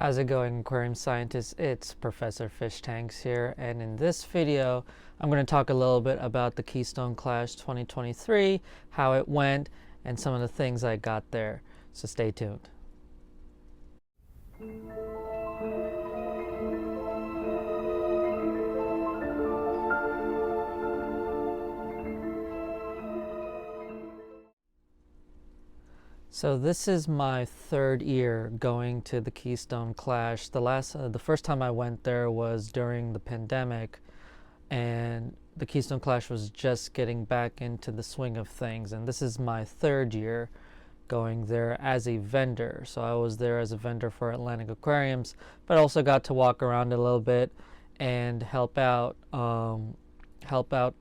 How's it going, aquarium scientists? It's Professor Fish Tanks here, and in this video I'm going to talk a little bit about the Keystone Clash 2023, how it went, and some of the things I got there. So stay tuned. So this is my third year going to the Keystone Clash. The first time I went there was during the pandemic, and the Keystone Clash was just getting back into the swing of things. And this is my third year going there as a vendor. So I was there as a vendor for Atlantic Aquariums, but also got to walk around a little bit and help out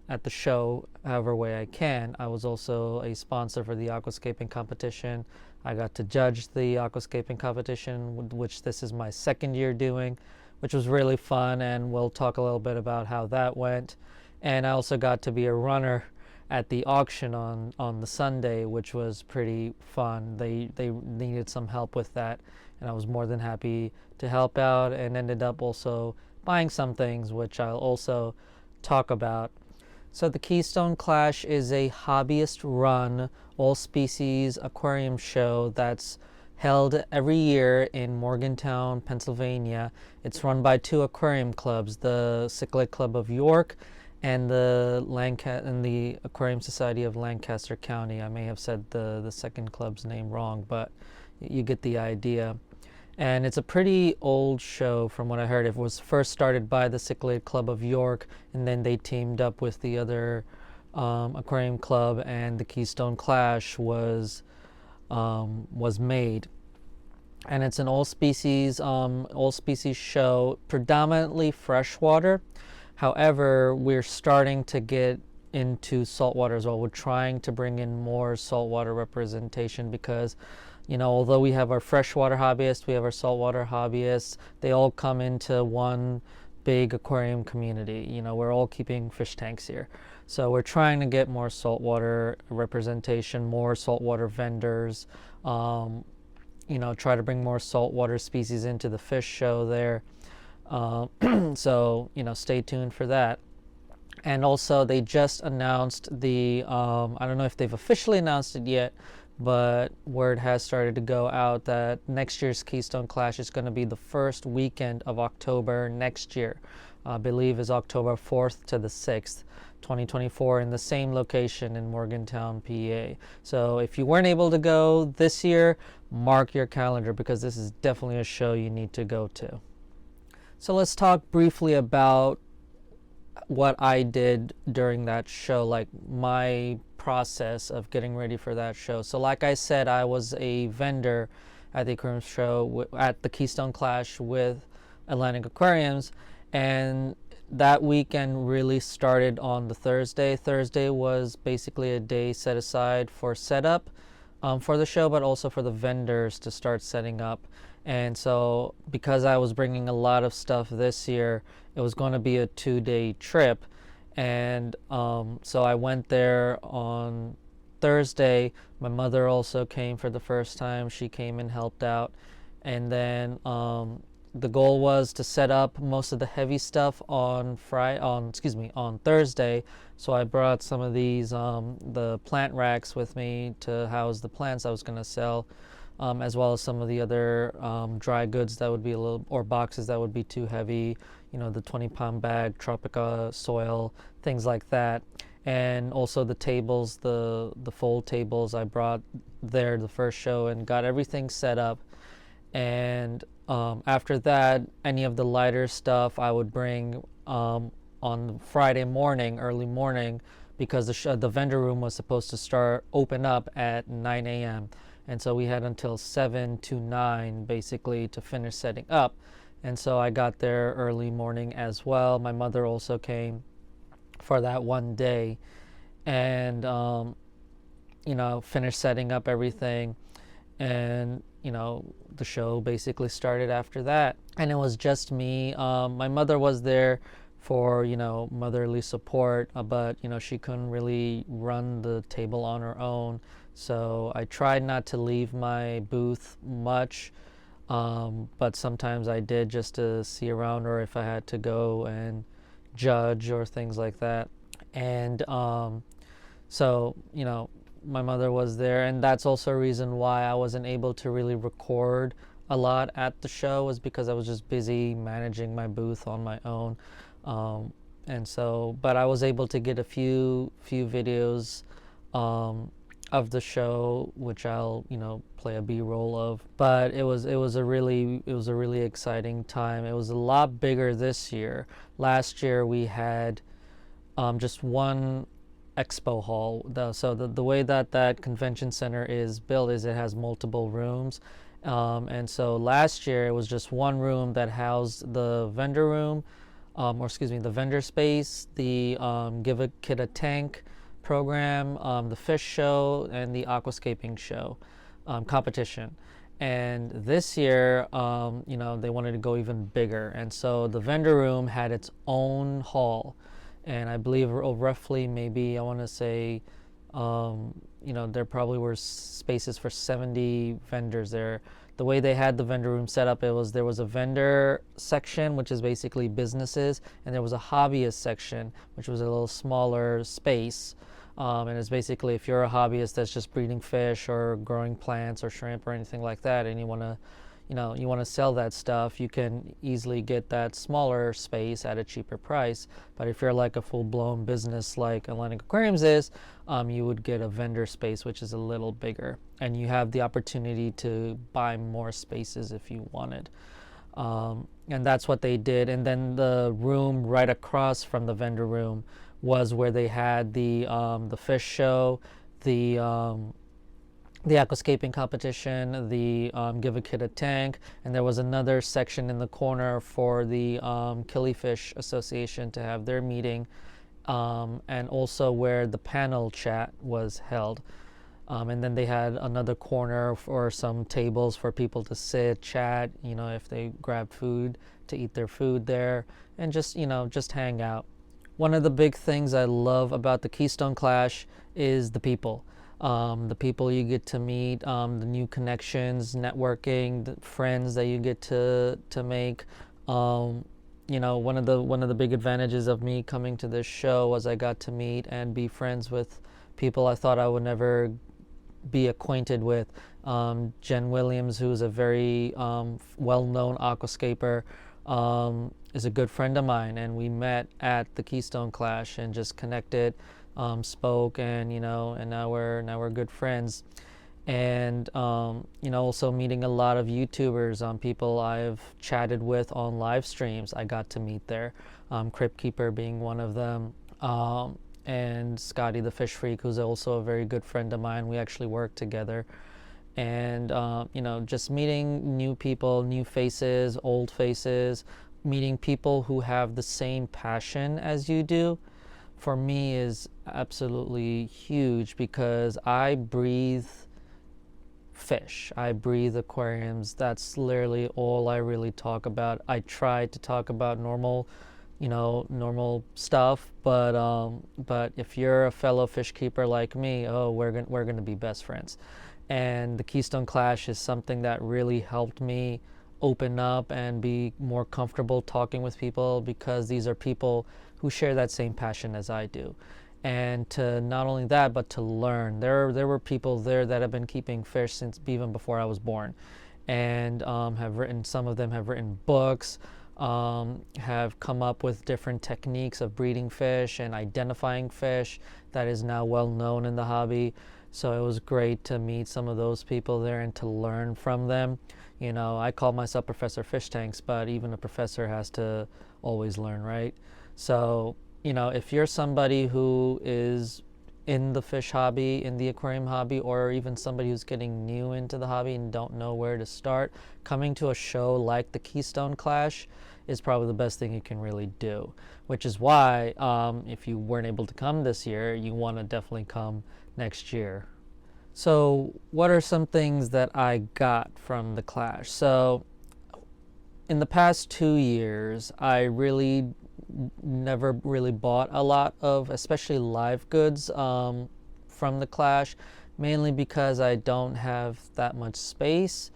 at the show however way I can. I was also a sponsor for the aquascaping competition. I got to judge the aquascaping competition, which this is my second year doing, which was really fun, and we'll talk a little bit about how that went. And I also got to be a runner at the auction on the Sunday, which was pretty fun. They needed some help with that, and I was more than happy to help out, and ended up also buying some things, which I'll also talk about. So the Keystone Clash is a hobbyist run all species aquarium show that's held every year in Morgantown, Pennsylvania. It's run by two aquarium clubs, the Cichlid Club of York and the Aquarium Society of Lancaster County. I may have said the second club's name wrong, but you get the idea. And it's a pretty old show from what I heard. It was first started by the Cichlid Club of York, and then they teamed up with the other aquarium club, and the Keystone Clash was made. And it's an all species show, predominantly freshwater. However, we're starting to get into saltwater as well. We're trying to bring in more saltwater representation because, although we have our freshwater hobbyists, we have our saltwater hobbyists, they all come into one big aquarium community. We're all keeping fish tanks here. So we're trying to get more saltwater representation, more saltwater vendors, try to bring more saltwater species into the fish show there. So, stay tuned for that. And also they just announced I don't know if they've officially announced it yet, but word has started to go out that next year's Keystone Clash is going to be the first weekend of October next year. I believe is October 4th to the 6th, 2024, in the same location in Morgantown, PA. So if you weren't able to go this year, mark your calendar because this is definitely a show you need to go to. So let's talk briefly about what I did during that show, like my process of getting ready for that show. So like I said, I was a vendor at the aquarium show at the Keystone Clash with Atlantic Aquariums, and that weekend really started on the Thursday. Thursday was basically a day set aside for setup for the show, but also for the vendors to start setting up. And so because I was bringing a lot of stuff this year, it was going to be a 2-day trip. And so I went there on Thursday. My mother also came for the first time. She came and helped out. And then the goal was to set up most of the heavy stuff on Thursday. So I brought some of these the plant racks with me to house the plants I was going to sell. As well as some of the other dry goods that would be or boxes that would be too heavy, the 20-pound bag, Tropica soil, things like that. And also the tables, the fold tables I brought there the first show and got everything set up. And after that, any of the lighter stuff I would bring on Friday morning, early morning, because the vendor room was supposed to open up at 9 a.m. And so we had until 7 to 9 basically to finish setting up. And so I got there early morning as well. My mother also came for that one day and, finished setting up everything. And, the show basically started after that. And it was just me. My mother was there for, motherly support, but, she couldn't really run the table on her own. So I tried not to leave my booth much But sometimes I did just to see around, or if I had to go and judge or things like that. And so, my mother was there, and that's also a reason why I wasn't able to really record a lot at the show, was because I was just busy managing my booth on my own. And so, but I was able to get a few videos of the show, which I'll play a B-roll of. But it was a really exciting time. It was a lot bigger this year. Last year we had just one expo hall. So the way that convention center is built is it has multiple rooms. And so last year it was just one room that housed the vendor room, the vendor space, the Give a Kid a Tank program, the fish show, and the aquascaping show competition. And this year, they wanted to go even bigger. And so the vendor room had its own hall. And I believe roughly, maybe, I want to say, there probably were spaces for 70 vendors there. The way they had the vendor room set up, there was a vendor section, which is basically businesses, and there was a hobbyist section, which was a little smaller space. And it's basically, if you're a hobbyist that's just breeding fish or growing plants or shrimp or anything like that, and you want to sell that stuff, you can easily get that smaller space at a cheaper price. But if you're like a full-blown business like Atlantic Aquariums is, you would get a vendor space, which is a little bigger, and you have the opportunity to buy more spaces if you wanted. And that's what they did. And then the room right across from the vendor room was where they had the fish show, the aquascaping competition, the Give a Kid a Tank, and there was another section in the corner for the Killifish Association to have their meeting, and also where the panel chat was held. And then they had another corner for some tables for people to sit, chat, if they grab food, to eat their food there, and just hang out. One of the big things I love about the Keystone Clash is the people. The people you get to meet, the new connections, networking, the friends that you get to make. One of the big advantages of me coming to this show was I got to meet and be friends with people I thought I would never be acquainted with. Jen Williams, who's a very well-known aquascaper, is a good friend of mine, and we met at the Keystone Clash and just connected, spoke, and and now we're good friends. And also meeting a lot of YouTubers, people I've chatted with on live streams. I got to meet there, Crypt Keeper being one of them, and Scotty the Fish Freak, who's also a very good friend of mine. We actually work together. And just meeting new people, new faces, old faces, meeting people who have the same passion as you do, for me is absolutely huge, because I breathe fish, I breathe aquariums. That's literally all I really talk about. I try to talk about normal stuff, but if you're a fellow fish keeper like me, we're gonna be best friends. And the Keystone Clash is something that really helped me open up and be more comfortable talking with people, because these are people who share that same passion as I do. And to not only that, but to learn. There were people there that have been keeping fish since even before I was born, and some of them have written books, have come up with different techniques of breeding fish and identifying fish that is now well known in the hobby. So it was great to meet some of those people there and to learn from them. I call myself Professor Fish Tanks, but even a professor has to always learn, right? So, if you're somebody who is in the fish hobby, in the aquarium hobby, or even somebody who's getting new into the hobby and don't know where to start, coming to a show like the Keystone Clash is probably the best thing you can really do, which is why if you weren't able to come this year, you want to definitely come next year. So what are some things that I got from the Clash? So in the past 2 years, I really never really bought a lot of, especially live goods, from the Clash, mainly because I don't have that much space.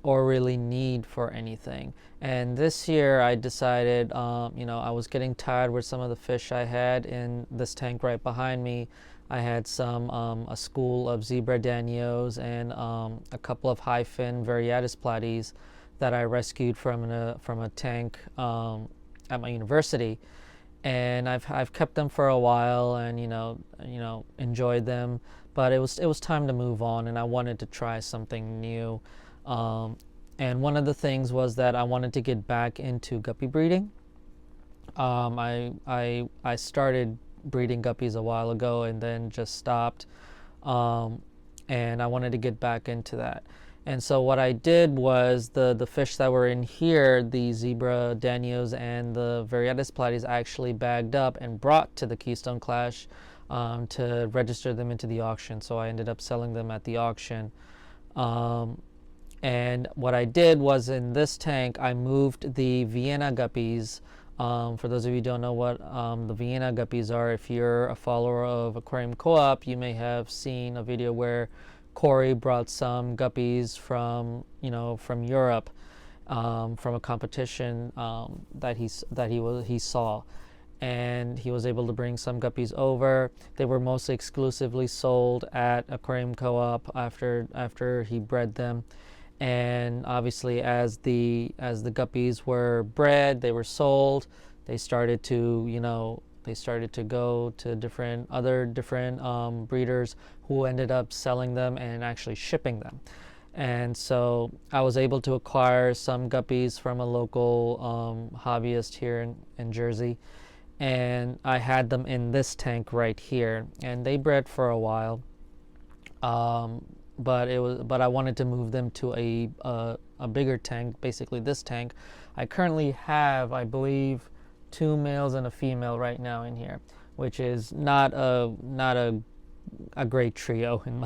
or really need for anything. And this year I decided, I was getting tired with some of the fish I had in this tank right behind me. I had a school of zebra danios and a couple of high fin variatus platies that I rescued from a tank at my university, and I've kept them for a while, and enjoyed them, but it was time to move on, and I wanted to try something new. And one of the things was that I wanted to get back into guppy breeding. I started breeding guppies a while ago and then just stopped, and I wanted to get back into that. And so what I did was the fish that were in here, the zebra danios and the variatus platies, I actually bagged up and brought to the Keystone Clash to register them into the auction. So I ended up selling them at the auction. And what I did was, in this tank, I moved the Vienna guppies. For those of you who don't know what the Vienna guppies are, if you're a follower of Aquarium Co-op, you may have seen a video where Corey brought some guppies from Europe, from a competition that he saw, and he was able to bring some guppies over. They were mostly exclusively sold at Aquarium Co-op after he bred them. And obviously, as the guppies were bred, they were sold. They started to go to different breeders who ended up selling them and actually shipping them. And so I was able to acquire some guppies from a local hobbyist here in Jersey, and I had them in this tank right here, and they bred for a while. But I wanted to move them to a bigger tank, basically this tank. I currently have, I believe, 2 males and a female right now in here, which is not a great trio in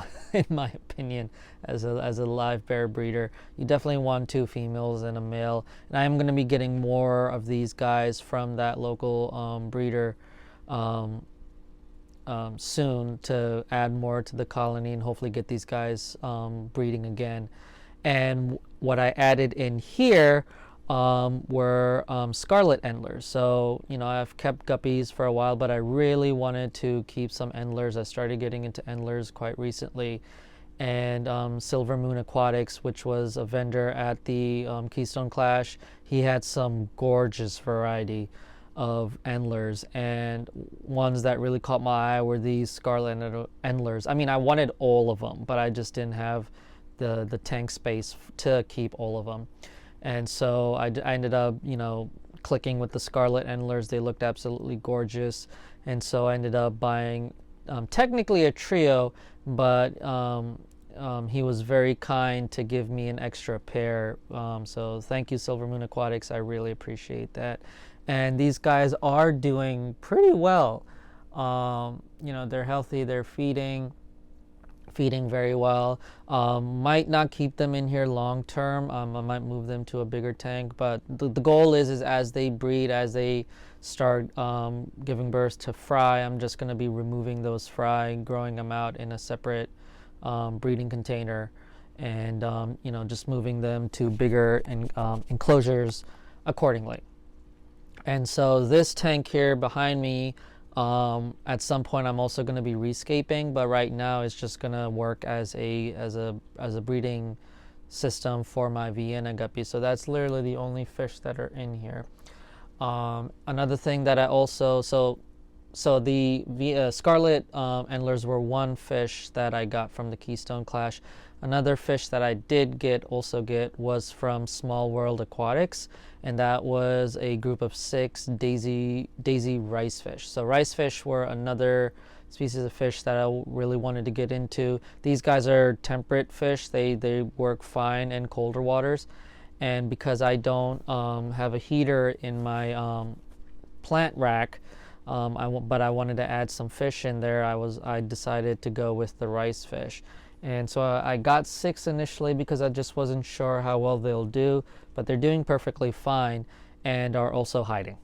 my opinion as a live bear breeder. You definitely want 2 females and a male, and I am going to be getting more of these guys from that local breeder soon, to add more to the colony and hopefully get these guys breeding again. And what I added in here were scarlet endlers. So I've kept guppies for a while, but I really wanted to keep some endlers. I started getting into endlers quite recently, and Silver Moon Aquatics, which was a vendor at the Keystone Clash, he had some gorgeous variety of endlers, and ones that really caught my eye were these scarlet endlers. I mean, I wanted all of them, but I just didn't have the tank space to keep all of them. And so I ended up clicking with the scarlet endlers. They looked absolutely gorgeous, and so I ended up buying technically a trio, but he was very kind to give me an extra pair. So thank you, Silver Moon Aquatics. I really appreciate that. And these guys are doing pretty well. They're healthy. They're feeding very well. Might not keep them in here long term. I might move them to a bigger tank. But the goal is as they breed, as they start giving birth to fry, I'm just going to be removing those fry, growing them out in a separate breeding container, and just moving them to bigger enclosures accordingly. And so this tank here behind me, at some point I'm also going to be rescaping, but right now it's just going to work as a breeding system for my Vienna guppy. So that's literally the only fish that are in here. Another thing that I also so the scarlet endlers were one fish that I got from the Keystone Clash. Another fish that I did get was from Small World Aquatics, and that was a group of 6 daisy rice fish. So rice fish were another species of fish that I really wanted to get into. These guys are temperate fish. They work fine in colder waters, and because I don't have a heater in my plant rack, but I wanted to add some fish in there, I decided to go with the rice fish. And so I got 6 initially because I just wasn't sure how well they'll do, but they're doing perfectly fine and are also hiding.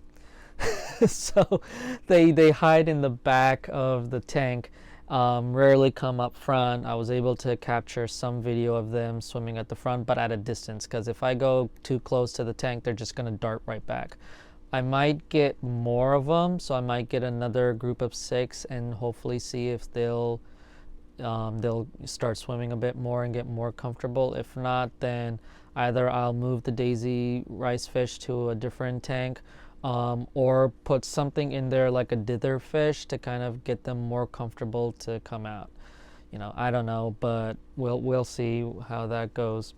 So they hide in the back of the tank, rarely come up front. I was able to capture some video of them swimming at the front, but at a distance, because if I go too close to the tank, they're just going to dart right back. I might get more of them, so I might get another group of 6 and hopefully see if they'll start swimming a bit more and get more comfortable. If not, then either I'll move the daisy rice fish to a different tank, or put something in there like a dither fish to kind of get them more comfortable to come out. I don't know, but we'll see how that goes.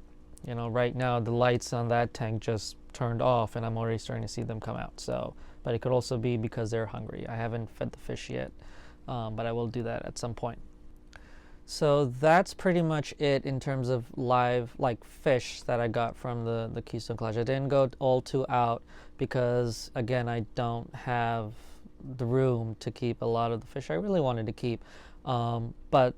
Right now the lights on that tank just turned off and I'm already starting to see them come out. So, but it could also be because they're hungry. I haven't fed the fish yet, but I will do that at some point. So that's pretty much it in terms of live fish that I got from the Keystone Clash. I didn't go all too out because again I don't have the room to keep a lot of the fish I really wanted to keep. But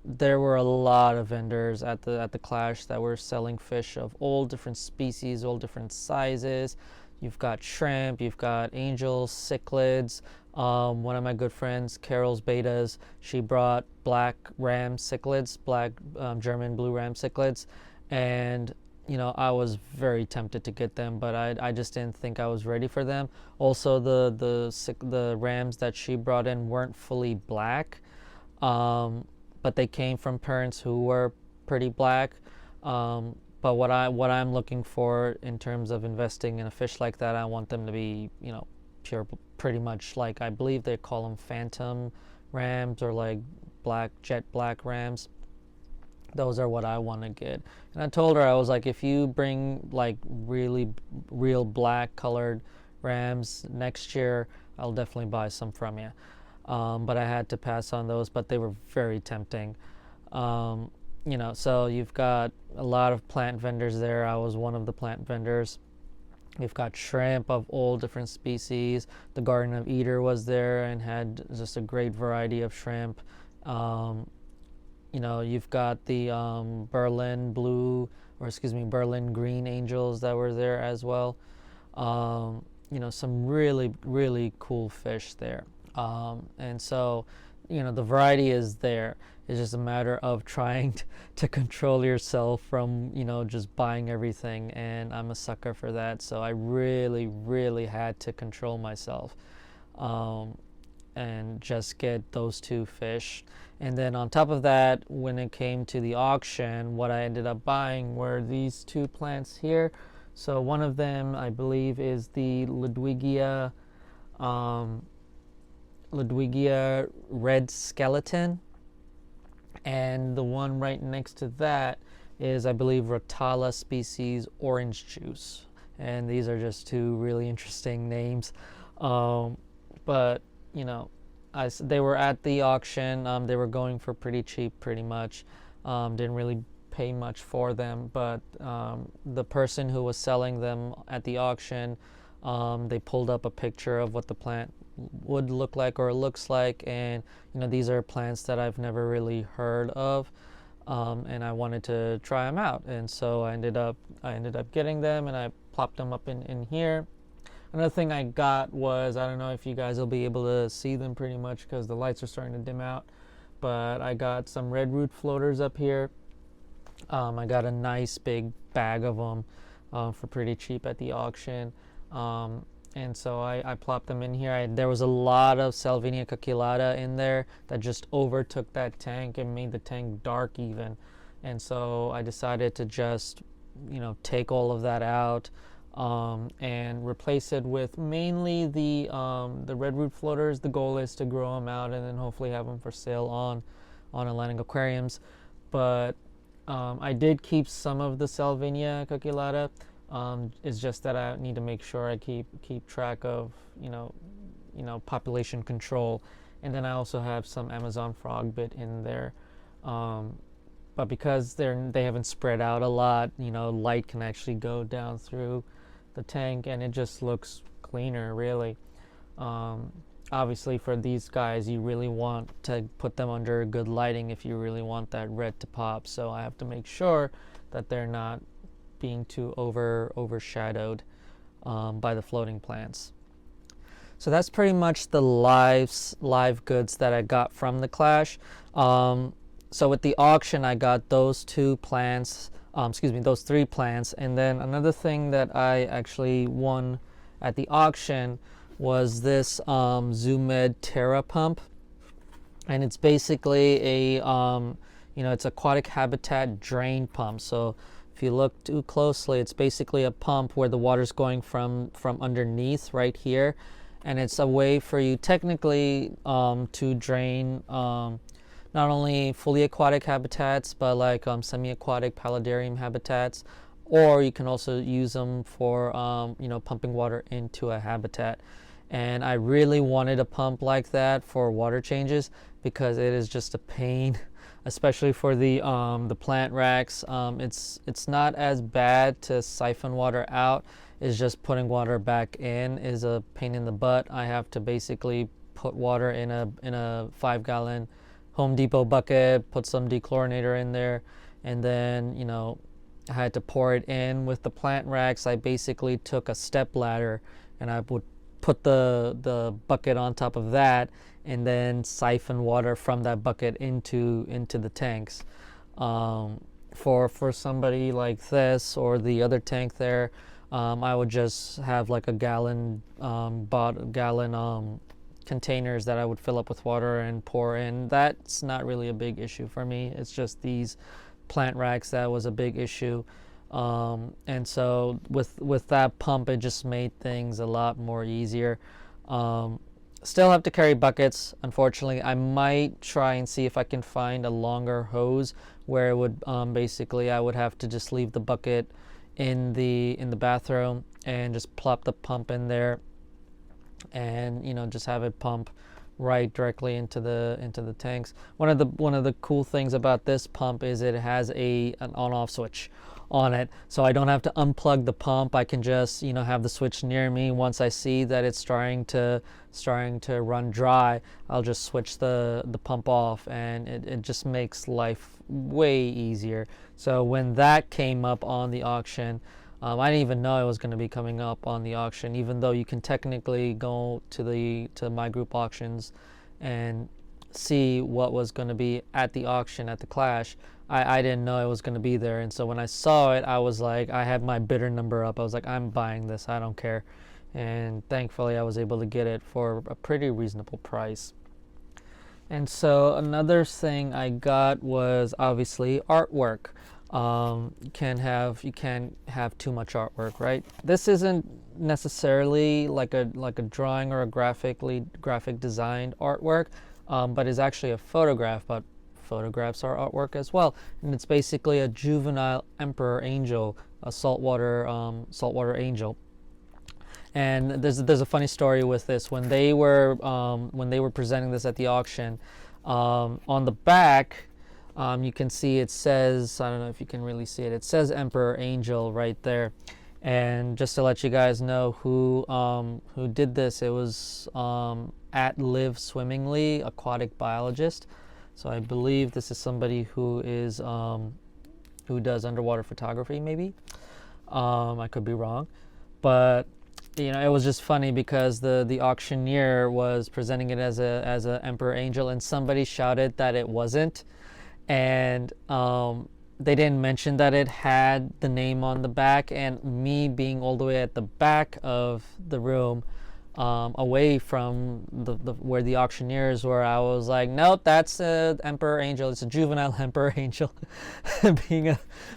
there were a lot of vendors at the Clash that were selling fish of all different species, all different sizes. You've got shrimp, you've got angels, cichlids. One of my good friends, Carol's Betas, she brought black ram cichlids, black German blue ram cichlids, and I was very tempted to get them, but I just didn't think I was ready for them. Also, the rams that she brought in weren't fully black, but they came from parents who were pretty black. But what I'm looking for in terms of investing in a fish like that, I want them to be pure, pretty much like, I believe they call them phantom rams or like jet black rams. Those are what I want to get. And I told her, I was like, if you bring like really real black colored rams next year, I'll definitely buy some from you. But I had to pass on those, but they were very tempting. So you've got a lot of plant vendors there. I was one of the plant vendors. We've got shrimp of all different species. The Garden of Eden was there and had just a great variety of shrimp. You've got the Berlin green angels that were there as well. Some really, really cool fish there. And so, the variety is there. It's just a matter of trying to control yourself from, just buying everything. And I'm a sucker for that. So I really, really had to control myself and just get those 2 fish. And then on top of that, when it came to the auction, what I ended up buying were these 2 plants here. So one of them, I believe, is the Ludwigia red skeleton, and the one right next to that is, I believe, Rotala species orange juice. And these are just 2 really interesting names. But they were at the auction. They were going for pretty cheap, pretty much. Didn't really pay much for them, but the person who was selling them at the auction, they pulled up a picture of what the plant would look like or looks like, and these are plants that I've never really heard of, and I wanted to try them out, and so I ended up getting them, and I plopped them up in here. Another thing I got was, I don't know if you guys will be able to see them pretty much because the lights are starting to dim out, but I got some red root floaters up here. I got a nice big bag of them for pretty cheap at the auction. And so I plopped them in here. There was a lot of Salvinia cucullata in there that just overtook that tank and made the tank dark even. And so I decided to just, take all of that out and replace it with mainly the red root floaters. The goal is to grow them out and then hopefully have them for sale on Atlantic Aquariums. But I did keep some of the Salvinia cucullata. It's just that I need to make sure I keep track of population control, and then I also have some Amazon frogbit in there, but because they haven't spread out a lot, light can actually go down through the tank and it just looks cleaner, really. Obviously for these guys you really want to put them under good lighting if you really want that red to pop, so I have to make sure that they're not being too overshadowed by the floating plants. So that's pretty much the live goods that I got from the Clash. So with the auction, I got those two plants, those three plants. And then another thing that I actually won at the auction was this Zoomed Terra pump. And it's basically it's aquatic habitat drain pump. So if you look too closely, it's basically a pump where the water's going from underneath right here. And it's a way for you technically to drain not only fully aquatic habitats, but like semi-aquatic paludarium habitats, or you can also use them for pumping water into a habitat. And I really wanted a pump like that for water changes because it is just a pain, especially for the plant racks. It's not as bad to siphon water out. It's just putting water back in is a pain in the butt. I have to basically put water in a 5-gallon Home Depot bucket, put some dechlorinator in there, and then I had to pour it in. With the plant racks, I basically took a step ladder and I would put the bucket on top of that and then siphon water from that bucket into the tanks. For somebody like this or the other tank there, I would just have like a gallon containers that I would fill up with water and pour in. That's not really a big issue for me. It's just these plant racks that was a big issue. And so with that pump, it just made things a lot more easier. Still have to carry buckets, unfortunately. I might try and see if I can find a longer hose where it would basically I would have to just leave the bucket in the bathroom and just plop the pump in there and just have it pump right directly into the tanks. One of the cool things about this pump is it has an on-off switch on it, so I don't have to unplug the pump. I can just have the switch near me. Once I see that it's starting to run dry, I'll just switch the pump off, and it just makes life way easier. So when that came up on the auction, I didn't even know it was going to be coming up on the auction, even though you can technically go to my group auctions and see what was going to be at the auction at the Clash. I didn't know it was going to be there, and so when I saw it, I was like, I had my bidder number up. I was like, I'm buying this, I don't care. And thankfully I was able to get it for a pretty reasonable price. And so another thing I got was obviously artwork. You can't have too much artwork, right? This isn't necessarily like a drawing or a graphic designed artwork, but is actually a photograph. But photographs are artwork as well, and it's basically a juvenile emperor angel, a saltwater angel. And there's a funny story with this. When they were presenting this at the auction, on the back, you can see it says, I don't know if you can really see it, it says Emperor Angel right there. And just to let you guys know who did this, it was at Live Swimmingly, aquatic biologist. So I believe this is somebody who does underwater photography, maybe. I could be wrong, but it was just funny because the auctioneer was presenting it as a Emperor Angel, and somebody shouted that it wasn't. And they didn't mention that it had the name on the back, and me being all the way at the back of the room, away from the where the auctioneers were, I was like, nope, that's an Emperor Angel. It's a juvenile Emperor Angel.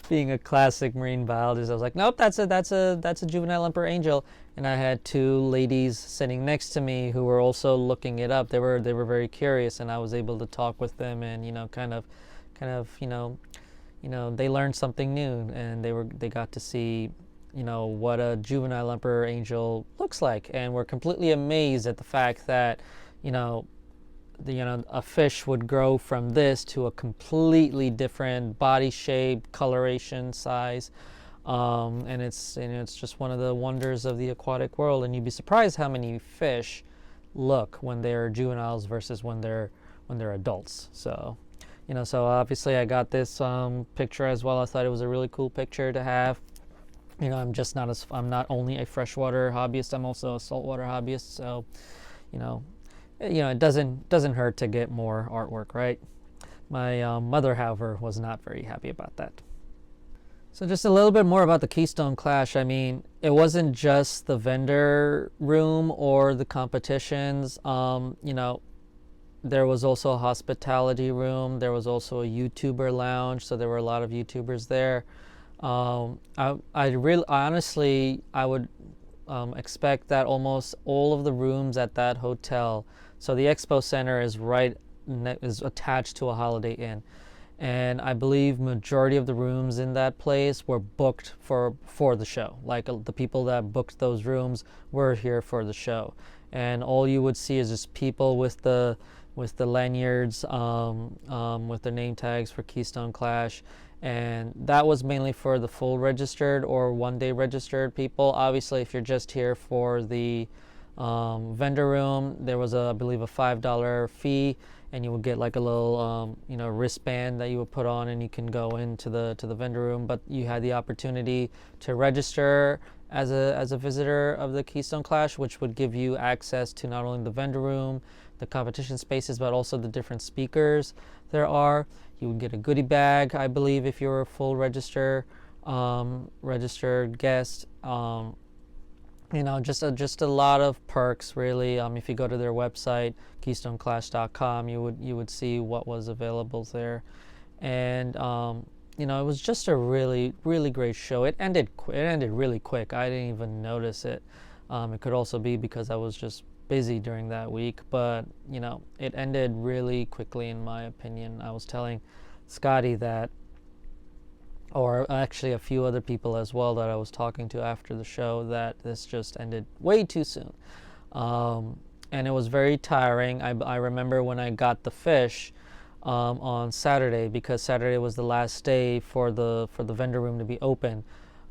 being a classic marine biologist, I was like, nope, that's a juvenile Emperor Angel. And I had two ladies sitting next to me who were also looking it up. They were very curious, and I was able to talk with them, and they learned something new, and they got to see what a juvenile emperor angel looks like, and were completely amazed at the fact that a fish would grow from this to a completely different body shape, coloration, size, and it's just one of the wonders of the aquatic world. And you'd be surprised how many fish look when they're juveniles versus when they're adults. So so obviously I got this picture as well. I thought it was a really cool picture to have. I'm not only a freshwater hobbyist, I'm also a saltwater hobbyist. So, you know, it doesn't hurt to get more artwork, right? My mother, however, was not very happy about that. So just a little bit more about the Keystone Clash. I mean, it wasn't just the vendor room or the competitions. There was also a hospitality room. There was also a YouTuber lounge, so there were a lot of YouTubers there. I would expect that almost all of the rooms at that hotel. So the expo center is attached to a Holiday Inn, and I believe majority of the rooms in that place were booked for the show. Like the people that booked those rooms were here for the show, and all you would see is just people with the lanyards, with their name tags for Keystone Clash, and that was mainly for the full registered or one-day registered people. Obviously, if you're just here for the vendor room, there was I believe a $5 fee, and you would get like a little wristband that you would put on, and you can go into the vendor room. But you had the opportunity to register as a visitor of the Keystone Clash, which would give you access to not only the vendor room, the competition spaces, but also the different speakers there are. You would get a goodie bag, I believe, if you were a full registered guest. Just a lot of perks, really. If you go to their website, keystoneclash.com, you would see what was available there, and it was just a really, really great show. It ended really quick. I didn't even notice it. It could also be because I was just busy during that week, but it ended really quickly, in my opinion. I was telling Scotty that, or actually a few other people as well that I was talking to after the show, that this just ended way too soon. And it was very tiring. I remember when I got the fish on Saturday, because Saturday was the last day for the vendor room to be open.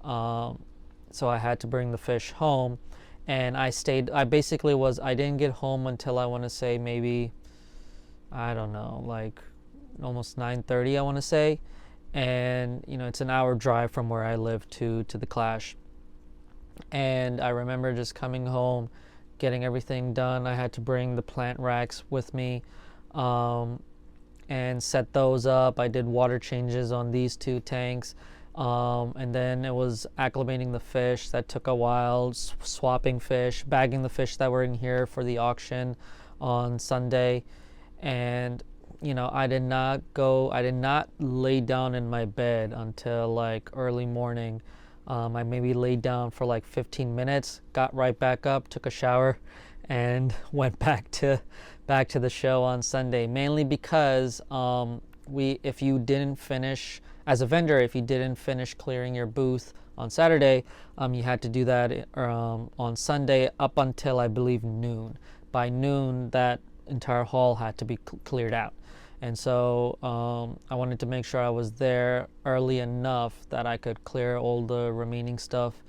So I had to bring the fish home, and I didn't get home until, I want to say, maybe, I don't know, like almost 9:30, I want to say. And it's an hour drive from where I live to the Clash. And I remember just coming home, getting everything done. I had to bring the plant racks with me, and set those up. I did water changes on these two tanks, and then it was acclimating the fish. That took a while. Swapping fish, bagging the fish that were in here for the auction on Sunday. And I did not lay down in my bed until like early morning. I maybe laid down for like 15 minutes, got right back up, took a shower, and went back to the show on Sunday. Mainly because if you didn't finish as a vendor, if you didn't finish clearing your booth on Saturday, you had to do that on Sunday up until, I believe, noon. By noon, that entire hall had to be cleared out. And so I wanted to make sure I was there early enough that I could clear all the remaining stuff,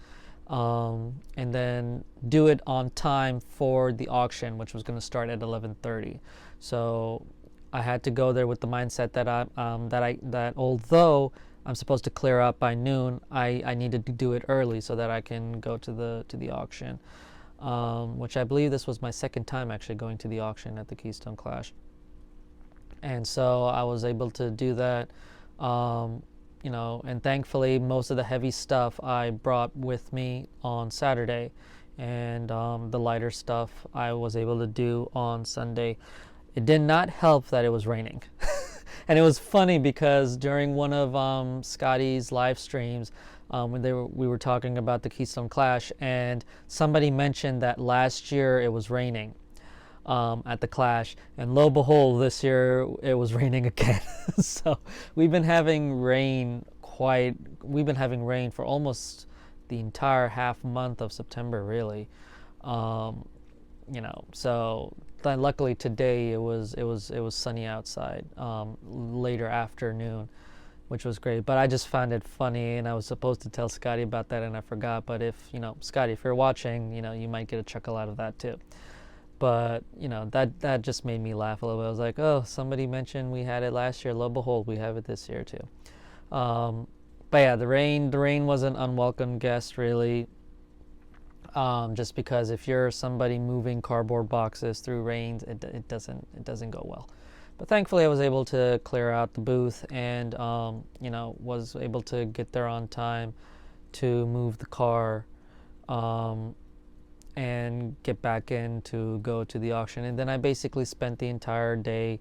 and then do it on time for the auction, which was going to start at 11:30. So I had to go there with the mindset that although I'm supposed to clear up by noon, I needed to do it early so that I can go to the auction, which I believe this was my second time actually going to the auction at the Keystone Clash. And so I was able to do that, and thankfully most of the heavy stuff I brought with me on Saturday, and the lighter stuff I was able to do on Sunday. It did not help that it was raining. And it was funny because during one of Scotty's live streams, when we were talking about the Keystone Clash, and somebody mentioned that last year it was raining at the Clash, and lo and behold, this year it was raining again. So we've been having rain for almost the entire half month of September, really. So luckily today it was sunny outside, later afternoon, which was great. But I just found it funny, and I was supposed to tell Scotty about that, and I forgot. But Scotty, if you're watching, you might get a chuckle out of that too. But that just made me laugh a little bit. I was like, oh, somebody mentioned we had it last year. Lo and behold, we have it this year too. But yeah, the rain was an unwelcome guest, really. Just because if you're somebody moving cardboard boxes through rains, it doesn't go well. But thankfully, I was able to clear out the booth, and was able to get there on time to move the car, um, and get back in to go to the auction. And then I basically spent the entire day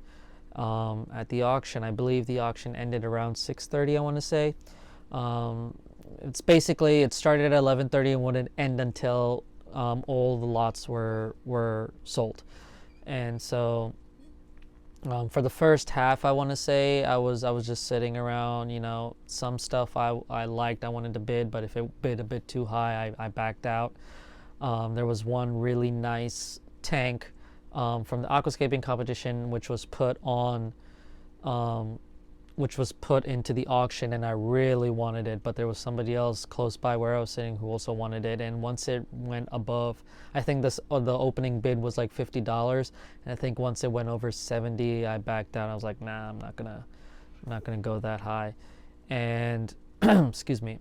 at the auction. I believe the auction ended around 6:30, I want to say. It started at 11:30 and wouldn't end until all the lots were sold. And so for the first half, I want to say I was just sitting around. Some stuff I liked, I wanted to bid, but if it bid a bit too high, I backed out. There was one really nice tank from the aquascaping competition, which was put into the auction, and I really wanted it, but there was somebody else close by where I was sitting who also wanted it. And once it went above, I think the opening bid was like $50, and I think once it went over 70, I backed out. I was like, nah, I'm not gonna go that high. And excuse me.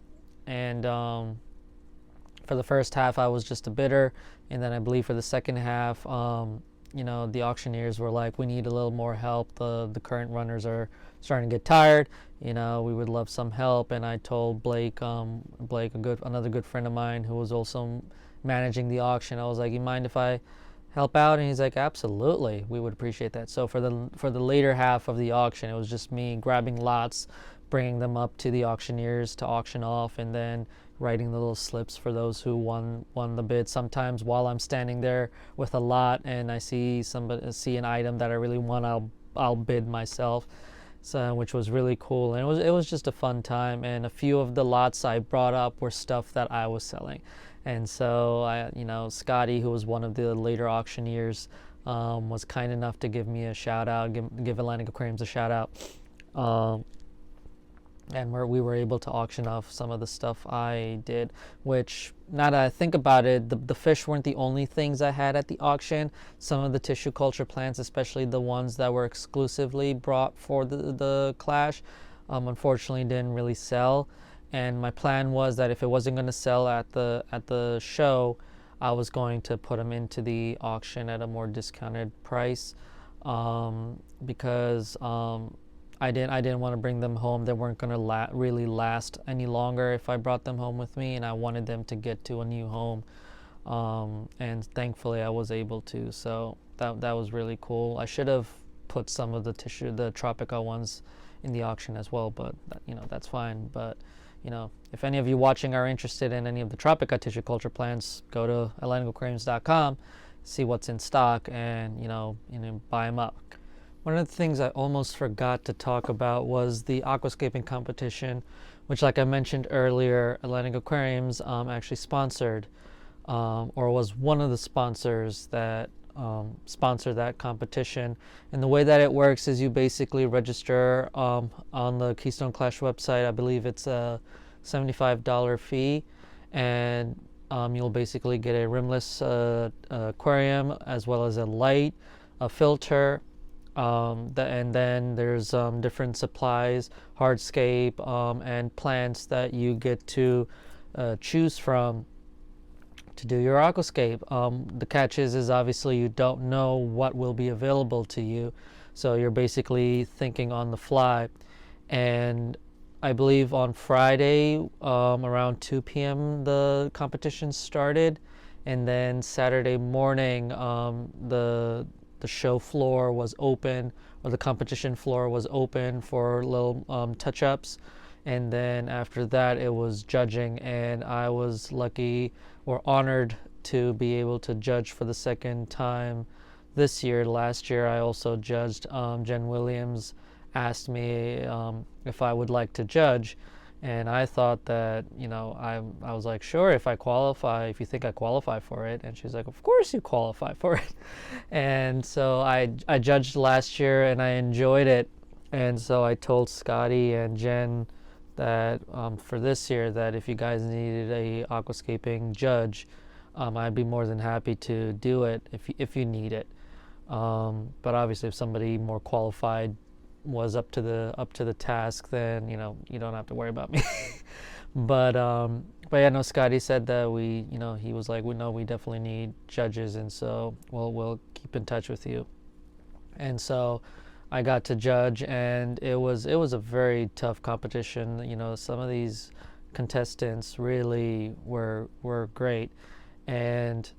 And for the first half, I was just a bidder, and then I believe for the second half, the auctioneers were like, we need a little more help. The current runners are starting to get tired. We would love some help. And I told Blake, another good friend of mine who was also managing the auction, I was like, you mind if I help out? And he's like, absolutely, we would appreciate that. So for the later half of the auction, it was just me grabbing lots, bringing them up to the auctioneers to auction off, and then writing the little slips for those who won the bid. Sometimes while I'm standing there with a lot and I see an item that I really want, I'll bid myself. So, which was really cool, and it was just a fun time. And a few of the lots I brought up were stuff that I was selling, and so Scotty, who was one of the later auctioneers, was kind enough to give me a shout out, give Atlantic Aquariums a shout out. And we were able to auction off some of the stuff I did, which, now that I think about it, the fish weren't the only things I had at the auction. Some of the tissue culture plants, especially the ones that were exclusively brought for the Clash, unfortunately didn't really sell. And my plan was that if it wasn't going to sell at the show, I was going to put them into the auction at a more discounted price, because I didn't want to bring them home. They weren't going to really last any longer if I brought them home with me, and I wanted them to get to a new home. And thankfully I was able to. So that was really cool. I should have put some of the Tropica ones in the auction as well, but that's fine. But if any of you watching are interested in any of the Tropica tissue culture plants, go to atlanticaquariums.com, see what's in stock, and buy them up. One of the things I almost forgot to talk about was the aquascaping competition, which, like I mentioned earlier, Atlantic Aquariums actually sponsored, or was one of the sponsors that sponsor that competition. And the way that it works is you basically register on the Keystone Clash website. I believe it's a $75 fee, and you'll basically get a rimless aquarium, as well as a light, a filter, and then there's different supplies, hardscape, and plants that you get to choose from to do your aquascape. The catch is obviously you don't know what will be available to you, so you're basically thinking on the fly. And I believe on Friday around 2 p.m. the competition started, and then Saturday morning the show floor was open, or the competition floor was open for little touch-ups. And then after that it was judging, and I was lucky or honored to be able to judge for the second time this year. Last year I also judged. Jen Williams asked me if I would like to judge, and I thought that I was like, sure, if you think I qualify for it. And she's like, of course you qualify for it. And so I judged last year and I enjoyed it. And so I told Scotty and Jen that for this year, that if you guys needed a aquascaping judge, I'd be more than happy to do it if you need it. But obviously if somebody more qualified was up to the task, then you don't have to worry about me. But yeah, no, Scotty said that he was like, we know we definitely need judges, and so we'll keep in touch with you. And so I got to judge, and it was a very tough competition. Some of these contestants really were great, and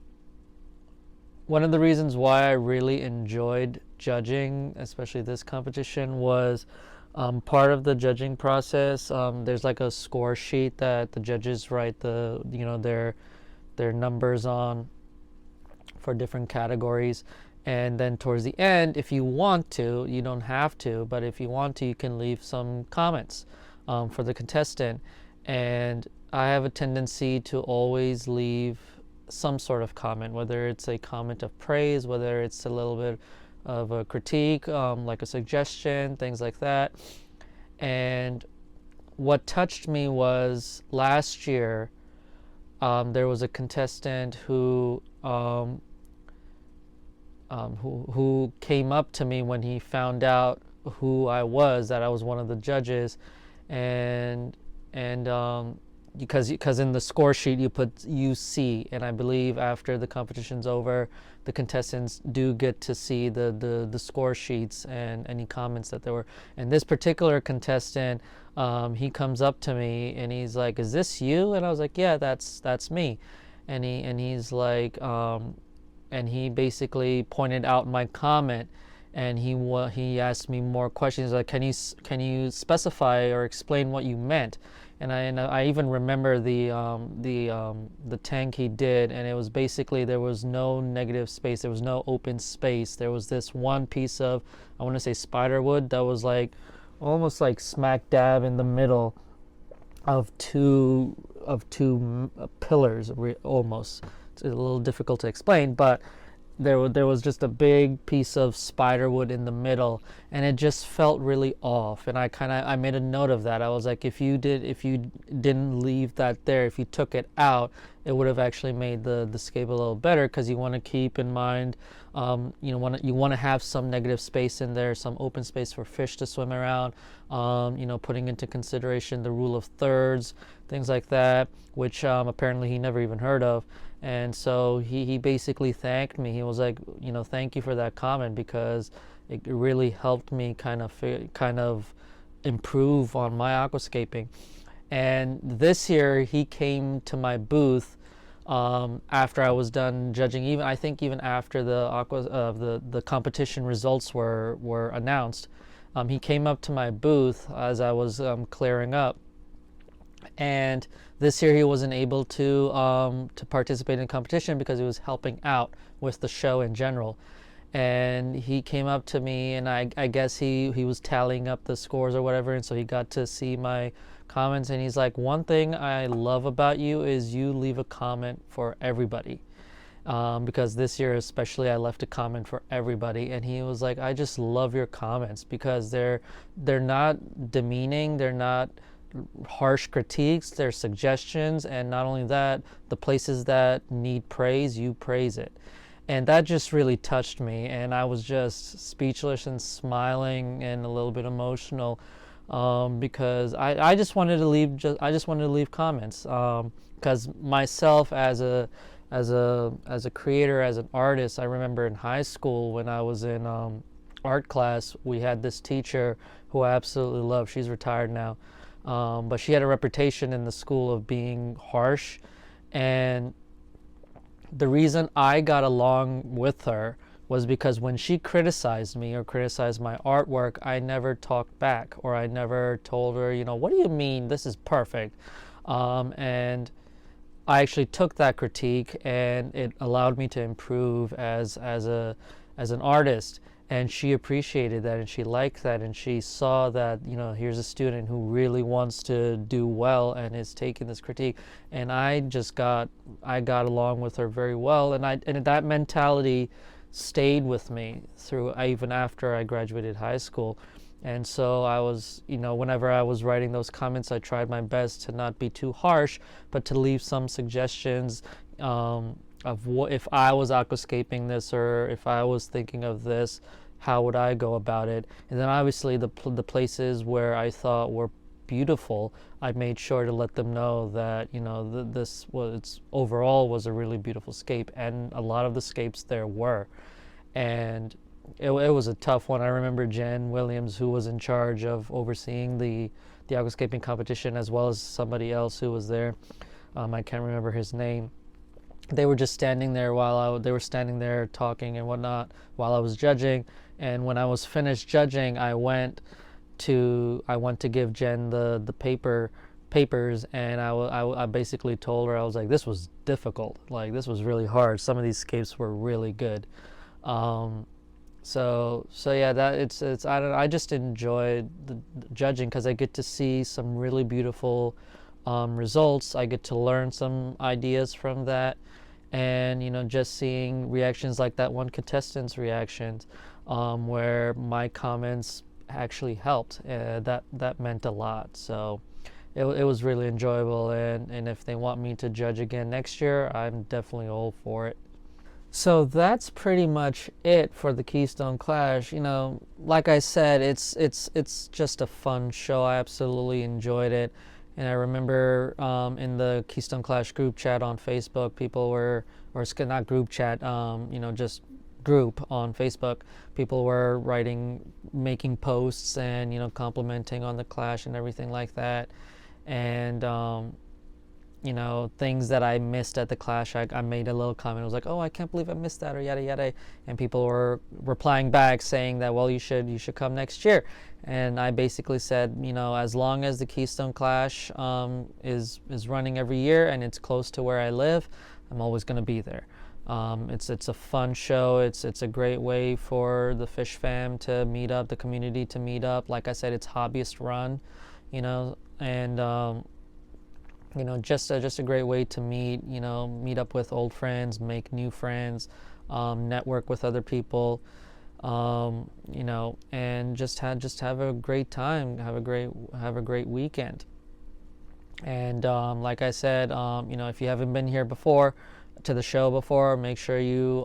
one of the reasons why I really enjoyed judging, especially this competition, was part of the judging process. There's like a score sheet that the judges write their numbers on for different categories. And then towards the end, if you want to, you don't have to, but if you want to, you can leave some comments for the contestant. And I have a tendency to always leave some sort of comment, whether it's a comment of praise, whether it's a little bit of a critique, like a suggestion, things like that. And what touched me was last year, there was a contestant who came up to me when he found out who I was, that I was one of the judges, and because in the score sheet you put UC, and I believe after the competition's over, the contestants do get to see the score sheets and any comments that there were. And this particular contestant, he comes up to me and he's like, "Is this you?" And I was like, "Yeah, that's me." And he's like, and he basically pointed out my comment, and he asked me more questions, like, can you specify or explain what you meant? And I even remember the tank he did, and it was basically, there was no negative space, there was no open space. There was this one piece of, I want to say, spider wood that was like almost like smack dab in the middle of two pillars, almost. It's a little difficult to explain, but there was just a big piece of spider wood in the middle, and it just felt really off. And I made a note of that. I was like, if you didn't leave that there, if you took it out, it would have actually made the scape a little better, because you want to keep in mind, you want to have some negative space in there, some open space for fish to swim around, putting into consideration the rule of thirds, things like that, which apparently he never even heard of. And so he basically thanked me. He was like, thank you for that comment, because it really helped me kind of improve on my aquascaping. And this year he came to my booth after I was done judging. Even after the competition results were announced, he came up to my booth as I was clearing up. And this year he wasn't able to participate in competition because he was helping out with the show in general. And he came up to me, and I guess he was tallying up the scores or whatever, and so he got to see my comments, and he's like, "One thing I love about you is you leave a comment for everybody." Because this year especially, I left a comment for everybody, and he was like, "I just love your comments because they're not demeaning, they're not harsh critiques, they're suggestions, and not only that, the places that need praise, you praise it." And that just really touched me, and I was just speechless and smiling and a little bit emotional, because I just wanted to leave comments, because myself as a creator, as an artist, I remember in high school when I was in art class, we had this teacher who I absolutely love. She's retired now. But she had a reputation in the school of being harsh, and the reason I got along with her was because when she criticized me or criticized my artwork, I never talked back, or I never told her, what do you mean this is perfect? And I actually took that critique, and it allowed me to improve as an artist. And she appreciated that, and she liked that, and she saw that, here's a student who really wants to do well and is taking this critique. And I got along with her very well, and that mentality stayed with me through even after I graduated high school. And so I was, whenever I was writing those comments, I tried my best to not be too harsh, but to leave some suggestions of what if I was aquascaping this, or if I was thinking of this, how would I go about it? And then obviously the places where I thought were beautiful, I made sure to let them know that, you know, this was overall was a really beautiful scape, and a lot of the scapes there were. And it was a tough one. I remember Jen Williams, who was in charge of overseeing the aquascaping competition, as well as somebody else who was there. I can't remember his name. They were just standing there they were standing there talking and whatnot while I was judging. And when I was finished judging, I went to give Jen the papers, and I basically told her, I was like, this was difficult, like this was really hard, some of these scapes were really good. So yeah, that it's I just enjoyed the judging because I get to see some really beautiful results. I get to learn some ideas from that, and you know, just seeing reactions like that one contestant's reactions, where my comments actually helped. That meant a lot. So it was really enjoyable, and if they want me to judge again next year, I'm definitely all for it. So that's pretty much it for the Keystone Clash. You know, like I said, it's just a fun show. I absolutely enjoyed it, and I remember in the Keystone Clash group chat on Facebook, people were, or not group chat, you know, just group on Facebook, people were writing, making posts, and you know, complimenting on the Clash and everything like that, and you know, things that I missed at the Clash. I made a little comment. I was like, oh, I can't believe I missed that, or yada yada. And people were replying back saying that, well, you should come next year. And I basically said, you know, as long as the Keystone Clash is running every year and it's close to where I live, I'm always going to be there. It's a fun show. It's a great way for the fish fam to meet up, the community to meet up. Like I said, it's hobbyist run, you know, and you know, just a great way to meet up with old friends, make new friends, network with other people, you know, and just have a great time, have a great weekend. And like I said, you know, if you haven't been here before, to the show before, make sure you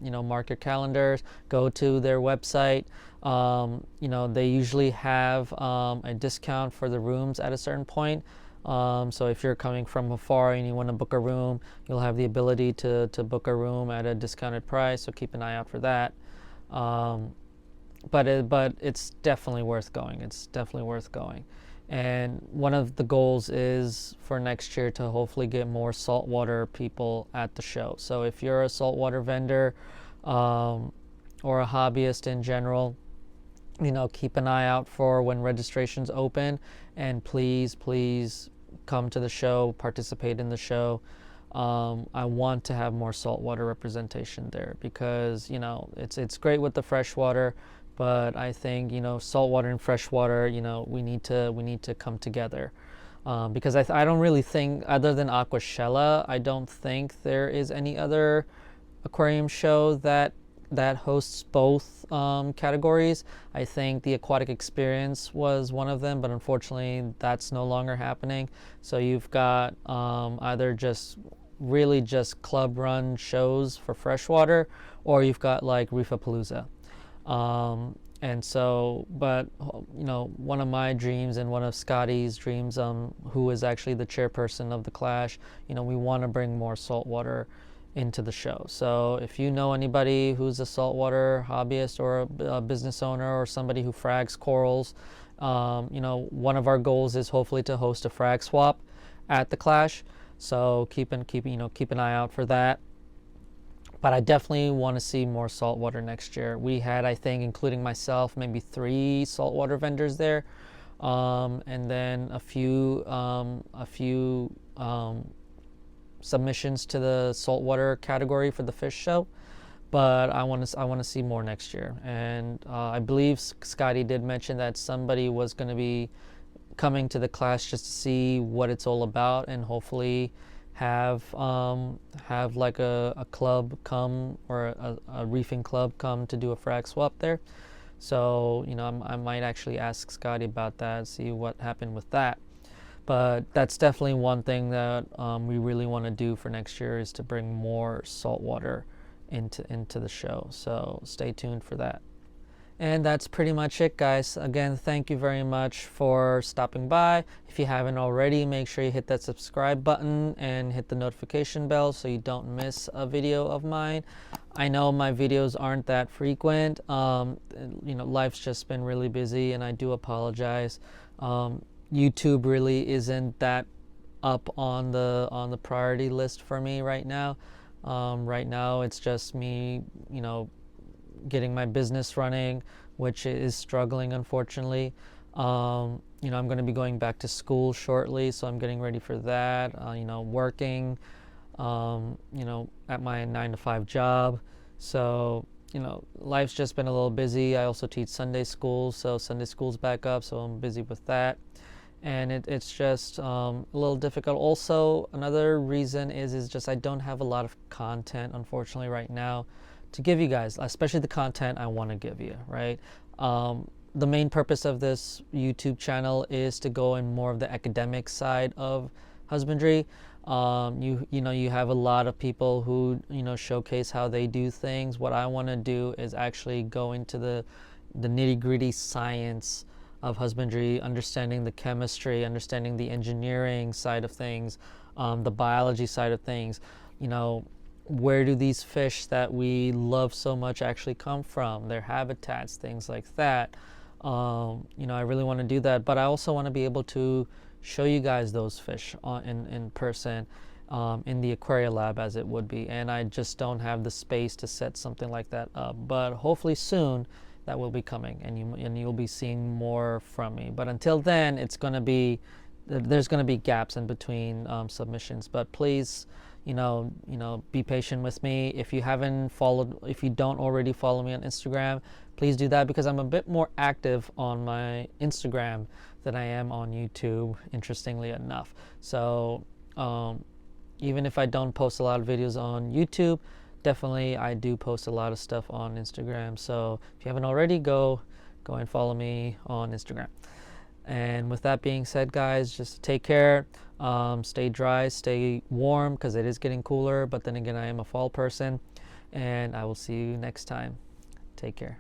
you know, mark your calendars, go to their website. You know, they usually have a discount for the rooms at a certain point. So if you're coming from afar and you want to book a room, you'll have the ability to book a room at a discounted price, so keep an eye out for that. But it's definitely worth going. It's definitely worth going. And one of the goals is for next year to hopefully get more saltwater people at the show. So if you're a saltwater vendor or a hobbyist in general, you know, keep an eye out for when registrations open, and please come to the show, participate in the show. I want to have more saltwater representation there, because you know, it's great with the freshwater, but I think, you know, saltwater and freshwater, you know, we need to come together, because I don't really think, other than Aquashella, I don't think there is any other aquarium show that hosts both categories. I think the Aquatic Experience was one of them, but unfortunately that's no longer happening. So you've got either just club run shows for freshwater, or you've got like Reefapalooza. And so, but you know, one of my dreams and one of Scotty's dreams, who is actually the chairperson of the Clash, you know, we want to bring more saltwater into the show. So if you know anybody who's a saltwater hobbyist or a business owner or somebody who frags corals, you know, one of our goals is hopefully to host a frag swap at the Clash. So keep an eye out for that. But I definitely want to see more saltwater next year. We had, I think, including myself, maybe 3 saltwater vendors there, and then a few submissions to the saltwater category for the fish show. But I want to see more next year. And I believe Scotty did mention that somebody was going to be coming to the Clash just to see what it's all about, and hopefully have like a club come, or a reefing club come to do a frag swap there. So, you know, I might actually ask Scotty about that, see what happened with that. But that's definitely one thing that we really want to do for next year, is to bring more saltwater into the show. So stay tuned for that. And that's pretty much it, guys. Again, thank you very much for stopping by. If you haven't already, make sure you hit that subscribe button and hit the notification bell so you don't miss a video of mine. I know my videos aren't that frequent. Life's just been really busy, and I do apologize. YouTube really isn't that up on the priority list for me right now. Right now, it's just me, getting my business running, which is struggling, unfortunately. I'm going to be going back to school shortly, so I'm getting ready for that. Working, at my 9 to 5 job. So, life's just been a little busy. I also teach Sunday school, so Sunday school's back up, so I'm busy with that. And it's just a little difficult. Also, another reason is just I don't have a lot of content, unfortunately, right now to give you guys, especially the content I want to give you, right? The main purpose of this YouTube channel is to go in more of the academic side of husbandry. You have a lot of people who showcase how they do things. What I want to do is actually go into the nitty-gritty science of husbandry, understanding the chemistry, understanding the engineering side of things, the biology side of things. Where do these fish that we love so much actually come from, their habitats, things like that. I really want to do that, but I also want to be able to show you guys those fish in person, in the aquarium lab as it would be, and I just don't have the space to set something like that up. But hopefully soon that will be coming, and you'll be seeing more from me. But until then, there's going to be gaps in between submissions. But please, be patient with me. If you don't already follow me on Instagram, please do that, because I'm a bit more active on my Instagram than I am on YouTube, interestingly enough. So even if I don't post a lot of videos on YouTube, definitely I do post a lot of stuff on Instagram. So if you haven't already, go and follow me on Instagram. And with that being said, guys, just take care. Stay dry, stay warm, because it is getting cooler. But then again, I am a fall person. And I will see you next time. Take care.